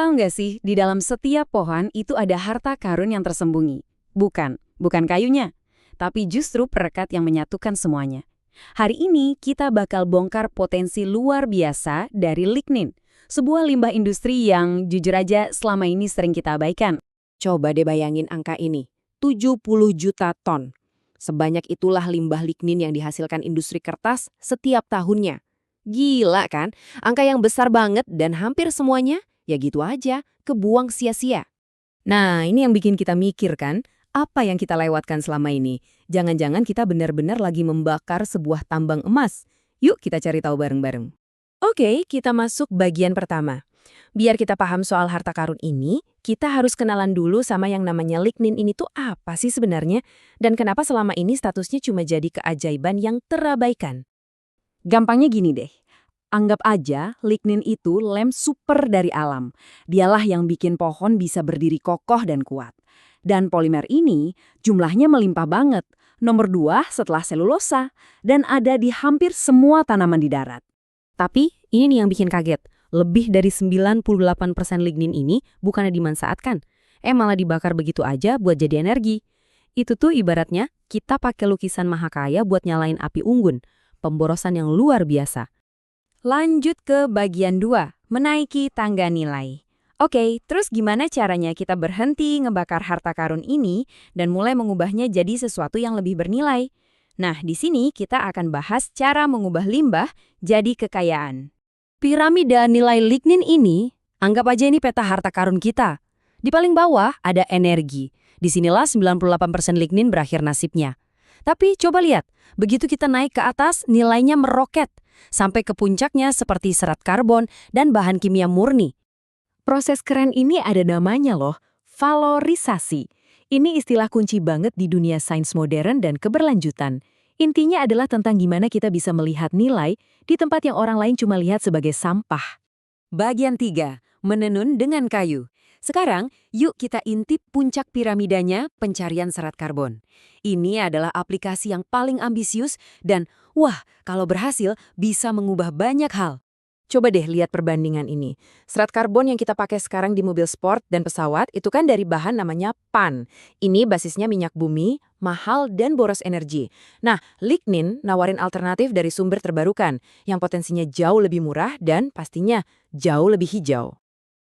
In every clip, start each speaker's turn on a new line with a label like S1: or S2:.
S1: Tahu nggak sih, di dalam setiap pohon itu ada harta karun yang tersembunyi. Bukan kayunya, tapi justru perekat yang menyatukan semuanya. Hari ini kita bakal bongkar potensi luar biasa dari lignin, sebuah limbah industri yang jujur aja selama ini sering kita abaikan.
S2: Coba deh bayangin angka ini, 70 juta ton. Sebanyak itulah limbah lignin yang dihasilkan industri kertas setiap tahunnya. Gila kan? Angka yang besar banget dan hampir semuanya, ya gitu aja, kebuang sia-sia. Nah, ini yang bikin kita mikir kan, apa yang kita lewatkan selama ini? Jangan-jangan kita benar-benar lagi membakar sebuah tambang emas. Yuk kita cari tahu bareng-bareng. Oke, kita masuk bagian pertama. Biar kita paham soal harta karun ini, kita harus kenalan dulu sama yang namanya lignin ini tuh apa sih sebenarnya, dan kenapa selama ini statusnya cuma jadi keajaiban yang terabaikan.
S1: Gampangnya gini deh, anggap aja lignin itu lem super dari alam. Dialah yang bikin pohon bisa berdiri kokoh dan kuat. Dan polimer ini jumlahnya melimpah banget, nomor 2 setelah selulosa, dan ada di hampir semua tanaman di darat.
S2: Tapi ini nih yang bikin kaget, lebih dari 98% lignin ini bukannya dimanfaatkan, malah dibakar begitu aja buat jadi energi. Itu tuh ibaratnya kita pakai lukisan Mahakaya buat nyalain api unggun, pemborosan yang luar biasa.
S1: Lanjut ke bagian 2, menaiki tangga nilai. Oke, terus gimana caranya kita berhenti ngebakar harta karun ini dan mulai mengubahnya jadi sesuatu yang lebih bernilai? Nah, di sini kita akan bahas cara mengubah limbah jadi kekayaan.
S2: Piramida nilai lignin ini, anggap aja ini peta harta karun kita. Di paling bawah ada energi. Disinilah 98% lignin berakhir nasibnya. Tapi coba lihat, begitu kita naik ke atas, nilainya meroket. Sampai ke puncaknya seperti serat karbon dan bahan kimia murni. Proses keren ini ada namanya loh, valorisasi. Ini istilah kunci banget di dunia sains modern dan keberlanjutan. Intinya adalah tentang gimana kita bisa melihat nilai di tempat yang orang lain cuma lihat sebagai sampah.
S1: Bagian 3, menenun dengan kayu. Sekarang, yuk kita intip puncak piramidanya, pencarian serat karbon. Ini adalah aplikasi yang paling ambisius dan, wah, kalau berhasil bisa mengubah banyak hal.
S2: Coba deh lihat perbandingan ini. Serat karbon yang kita pakai sekarang di mobil sport dan pesawat itu kan dari bahan namanya PAN. Ini basisnya minyak bumi, mahal dan boros energi. Nah, lignin nawarin alternatif dari sumber terbarukan yang potensinya jauh lebih murah dan pastinya jauh lebih hijau.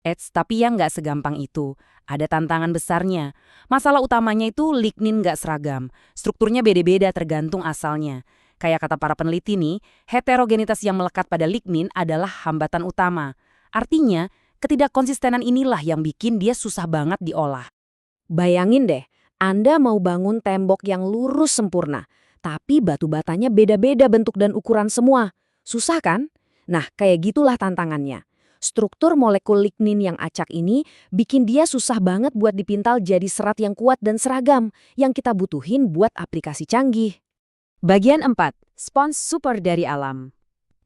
S1: Tapi yang nggak segampang itu. Ada tantangan besarnya. Masalah utamanya itu lignin nggak seragam. Strukturnya beda-beda tergantung asalnya. Kayak kata para peneliti nih, heterogenitas yang melekat pada lignin adalah hambatan utama. Artinya, ketidakkonsistenan inilah yang bikin dia susah banget diolah.
S2: Bayangin deh, Anda mau bangun tembok yang lurus sempurna, tapi batu batanya beda-beda bentuk dan ukuran semua. Susah kan? Nah, kayak gitulah tantangannya. Struktur molekul lignin yang acak ini bikin dia susah banget buat dipintal jadi serat yang kuat dan seragam yang kita butuhin buat aplikasi canggih.
S1: Bagian 4, spons super dari alam.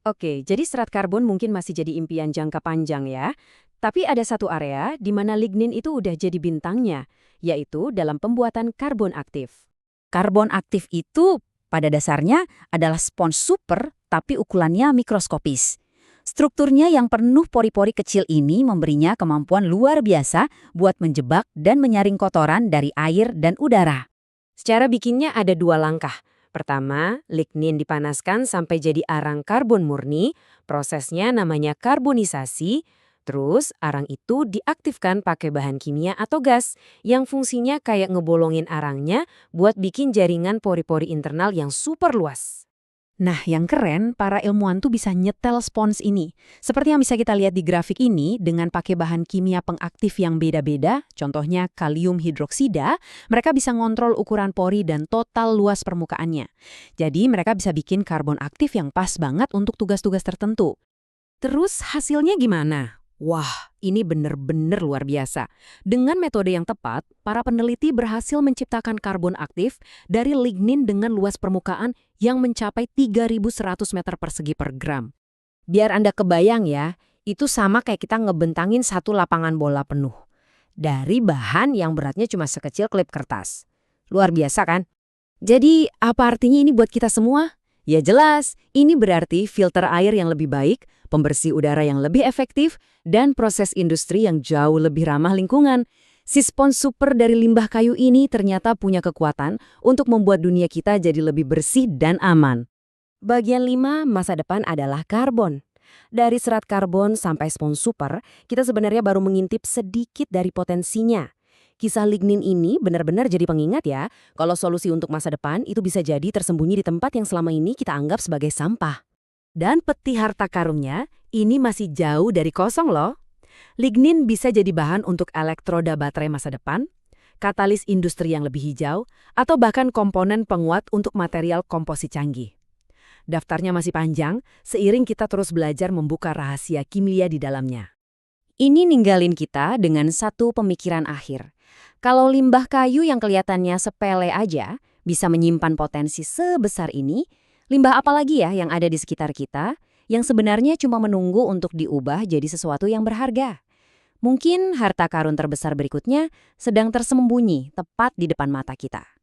S1: Oke, jadi serat karbon mungkin masih jadi impian jangka panjang ya. Tapi ada satu area di mana lignin itu udah jadi bintangnya, yaitu dalam pembuatan karbon aktif. Karbon aktif itu pada dasarnya adalah spons super tapi ukurannya mikroskopis. Strukturnya yang penuh pori-pori kecil ini memberinya kemampuan luar biasa buat menjebak dan menyaring kotoran dari air dan udara.
S2: Secara bikinnya ada 2 langkah. Pertama, lignin dipanaskan sampai jadi arang karbon murni, prosesnya namanya karbonisasi. Terus, arang itu diaktifkan pakai bahan kimia atau gas yang fungsinya kayak ngebolongin arangnya buat bikin jaringan pori-pori internal yang super luas.
S1: Nah, yang keren, para ilmuwan tuh bisa nyetel spons ini. Seperti yang bisa kita lihat di grafik ini, dengan pakai bahan kimia pengaktif yang beda-beda, contohnya kalium hidroksida, mereka bisa ngontrol ukuran pori dan total luas permukaannya. Jadi, mereka bisa bikin karbon aktif yang pas banget untuk tugas-tugas tertentu. Terus, hasilnya gimana? Wah, ini bener-bener luar biasa. Dengan metode yang tepat, para peneliti berhasil menciptakan karbon aktif dari lignin dengan luas permukaan yang mencapai 3.100 meter persegi per gram. Biar Anda kebayang ya, itu sama kayak kita ngebentangin satu lapangan bola penuh. Dari bahan yang beratnya cuma sekecil klip kertas. Luar biasa kan? Jadi, apa artinya ini buat kita semua? Ya jelas, ini berarti filter air yang lebih baik, pembersih udara yang lebih efektif, dan proses industri yang jauh lebih ramah lingkungan. Si spons super dari limbah kayu ini ternyata punya kekuatan untuk membuat dunia kita jadi lebih bersih dan aman.
S2: Bagian 5, masa depan adalah karbon. Dari serat karbon sampai spons super, kita sebenarnya baru mengintip sedikit dari potensinya. Kisah lignin ini benar-benar jadi pengingat ya, kalau solusi untuk masa depan itu bisa jadi tersembunyi di tempat yang selama ini kita anggap sebagai sampah.
S1: Dan peti harta karunnya, ini masih jauh dari kosong loh. Lignin bisa jadi bahan untuk elektroda baterai masa depan, katalis industri yang lebih hijau, atau bahkan komponen penguat untuk material komposit canggih. Daftarnya masih panjang, seiring kita terus belajar membuka rahasia kimia di dalamnya.
S2: Ini ninggalin kita dengan satu pemikiran akhir. Kalau limbah kayu yang kelihatannya sepele aja bisa menyimpan potensi sebesar ini, limbah apa lagi ya yang ada di sekitar kita yang sebenarnya cuma menunggu untuk diubah jadi sesuatu yang berharga? Mungkin harta karun terbesar berikutnya sedang tersembunyi tepat di depan mata kita.